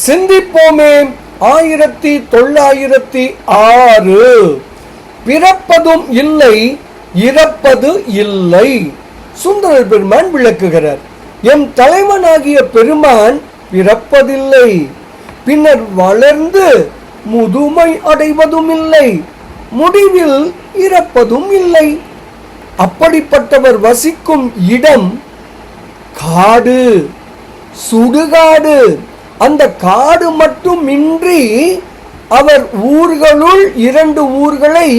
சிந்திப்போமே. 1906 பிறப்பதும் இல்லை இறப்பது இல்லை. சுந்தரர் பெருமான் விளக்குகிறார். எம் தலைவனாகிய பெருமான் பிறப்பதில்லை, பின்னர் வளர்ந்து முதுமை அடைவதும் இல்லை, முடிவில் இறப்பதும் இல்லை. அப்படிப்பட்டவர் வசிக்கும் இடம் காடு, சுடுகாடு. அந்த காடு மட்டுமின்றி அவர் ஊர்களுள் 2 ஊர்களை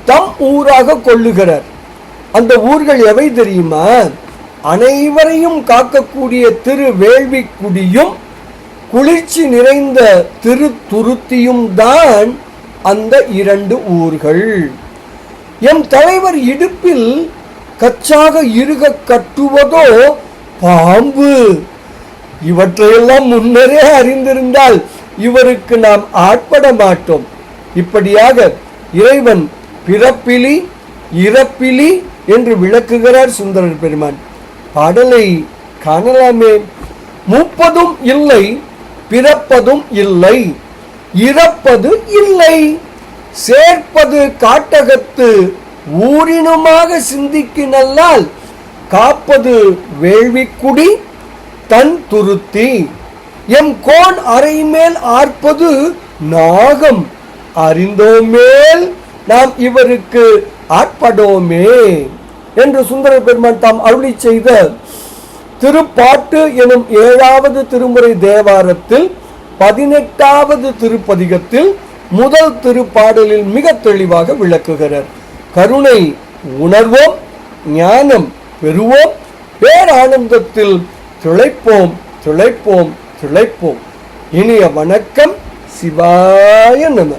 தம் ஊராக கொள்ளுகிறார். அந்த ஊர்கள் எவை தெரியுமா? அனைவரையும் காக்கக்கூடிய திருவேள்விக்குடியும் குளிர்ச்சி நிறைந்த திருத்துருத்தியும் தான் அந்த 2 ஊர்கள். எம் தலைவர் இடுப்பில் கச்சாக இருக கட்டுவதோ பாம்பு. இவற்றையெல்லாம் முன்னரே அறிந்திருந்தால் இவருக்கு நாம் ஆட்பட மாட்டோம். இப்படியாக இறைவன் பிறப்பிலி இறப்பிலி என்று விளக்குகிறார் சுந்தரர் பெருமான். பாடலை காணலாமே. மூப்பதும் இல்லை பிறப்பதும் இல்லை இறப்பது இல்லை, சேர்ப்பது காட்டகத்து ஊரினுமாக சிந்திக்கினல்லால் காப்பது வேள்விக்குடி தன் துருத்தி. எம் கோன் அறை மேல் ஆர்ப்பது நாகம், அறிந்தோமேல் நாம் இவருக்கு ஆட்படோமே என்று சுந்தரர் பெருமான் தாம் அருளி செய்த திருப்பாட்டு எனும் 7வது திருமுறை தேவாரத்தில் 18வது திருப்பதிகத்தில் முதல் திருப்பாடலில் மிக தெளிவாக விளக்குகிறார். கருணை உணர்வோம், ஞானம் பெறுவோம், பேரானந்தத்தில் திளைப்போம் திளைப்போம் திளைப்போம். இனிய வணக்கம். சிவாய நம.